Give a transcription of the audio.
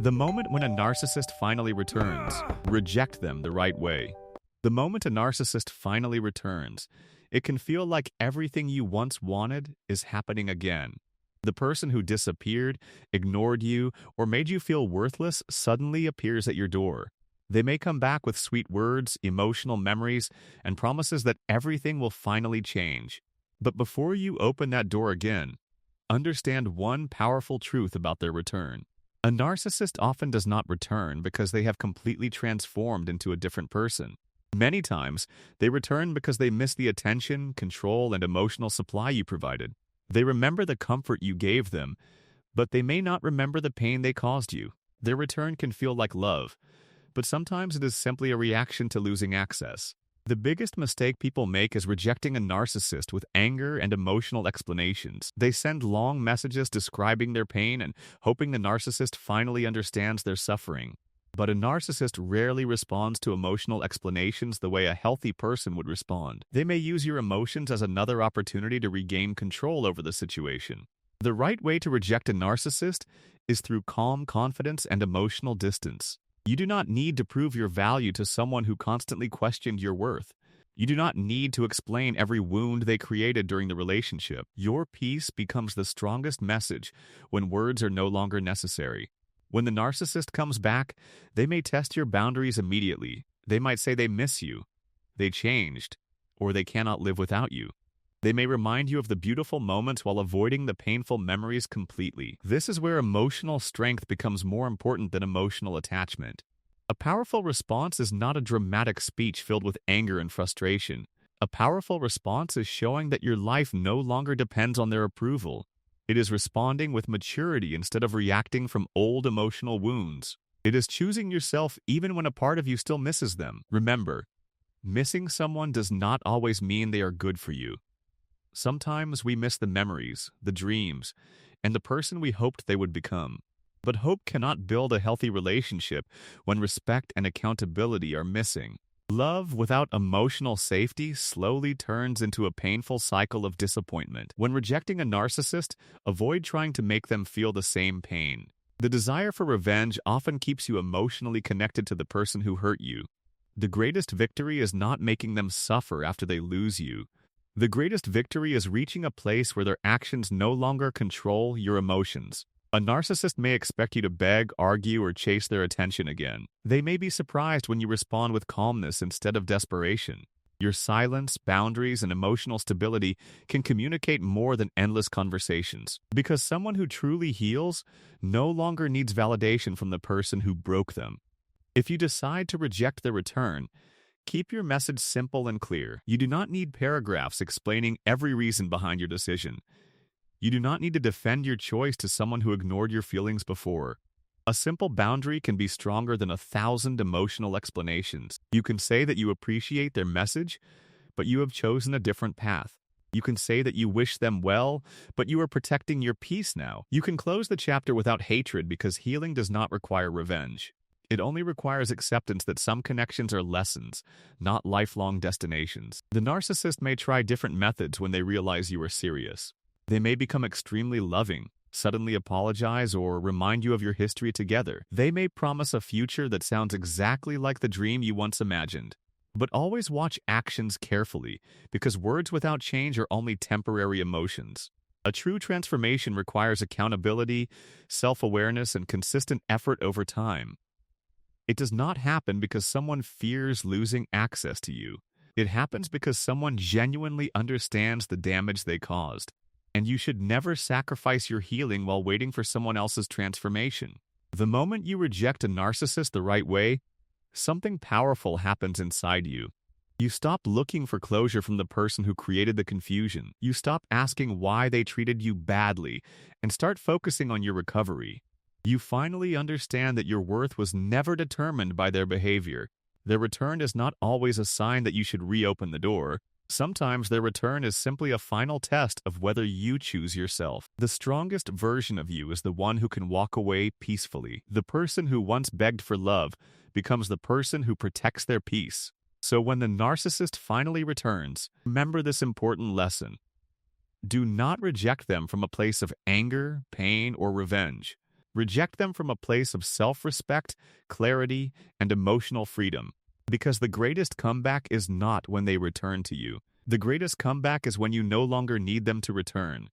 The moment when a narcissist finally returns, reject them the right way. The moment a narcissist finally returns, it can feel like everything you once wanted is happening again. The person who disappeared, ignored you, or made you feel worthless suddenly appears at your door. They may come back with sweet words, emotional memories, and promises that everything will finally change. But before you open that door again, understand one powerful truth about their return. A narcissist often does not return because they have completely transformed into a different person. Many times, they return because they miss the attention, control, and emotional supply you provided. They remember the comfort you gave them, but they may not remember the pain they caused you. Their return can feel like love, but sometimes it is simply a reaction to losing access. The biggest mistake people make is rejecting a narcissist with anger and emotional explanations. They send long messages describing their pain and hoping the narcissist finally understands their suffering. But a narcissist rarely responds to emotional explanations the way a healthy person would respond. They may use your emotions as another opportunity to regain control over the situation. The right way to reject a narcissist is through calm confidence and emotional distance. You do not need to prove your value to someone who constantly questioned your worth. You do not need to explain every wound they created during the relationship. Your peace becomes the strongest message when words are no longer necessary. When the narcissist comes back, they may test your boundaries immediately. They might say they miss you, they changed, or they cannot live without you. They may remind you of the beautiful moments while avoiding the painful memories completely. This is where emotional strength becomes more important than emotional attachment. A powerful response is not a dramatic speech filled with anger and frustration. A powerful response is showing that your life no longer depends on their approval. It is responding with maturity instead of reacting from old emotional wounds. It is choosing yourself even when a part of you still misses them. Remember, missing someone does not always mean they are good for you. Sometimes we miss the memories, the dreams, and the person we hoped they would become. But hope cannot build a healthy relationship when respect and accountability are missing. Love without emotional safety slowly turns into a painful cycle of disappointment. When rejecting a narcissist, avoid trying to make them feel the same pain. The desire for revenge often keeps you emotionally connected to the person who hurt you. The greatest victory is not making them suffer after they lose you. The greatest victory is reaching a place where their actions no longer control your emotions. A narcissist may expect you to beg, argue, or chase their attention again. They may be surprised when you respond with calmness instead of desperation. Your silence, boundaries, and emotional stability can communicate more than endless conversations. Because someone who truly heals no longer needs validation from the person who broke them. If you decide to reject their return, keep your message simple and clear. You do not need paragraphs explaining every reason behind your decision. You do not need to defend your choice to someone who ignored your feelings before. A simple boundary can be stronger than 1,000 emotional explanations. You can say that you appreciate their message, but you have chosen a different path. You can say that you wish them well, but you are protecting your peace now. You can close the chapter without hatred because healing does not require revenge. It only requires acceptance that some connections are lessons, not lifelong destinations. The narcissist may try different methods when they realize you are serious. They may become extremely loving, suddenly apologize, or remind you of your history together. They may promise a future that sounds exactly like the dream you once imagined. But always watch actions carefully, because words without change are only temporary emotions. A true transformation requires accountability, self-awareness, and consistent effort over time. It does not happen because someone fears losing access to you. It happens because someone genuinely understands the damage they caused. And you should never sacrifice your healing while waiting for someone else's transformation. The moment you reject a narcissist the right way, something powerful happens inside you. You stop looking for closure from the person who created the confusion. You stop asking why they treated you badly and start focusing on your recovery. You finally understand that your worth was never determined by their behavior. Their return is not always a sign that you should reopen the door. Sometimes their return is simply a final test of whether you choose yourself. The strongest version of you is the one who can walk away peacefully. The person who once begged for love becomes the person who protects their peace. So when the narcissist finally returns, remember this important lesson. Do not reject them from a place of anger, pain, or revenge. Reject them from a place of self-respect, clarity, and emotional freedom. Because the greatest comeback is not when they return to you. The greatest comeback is when you no longer need them to return.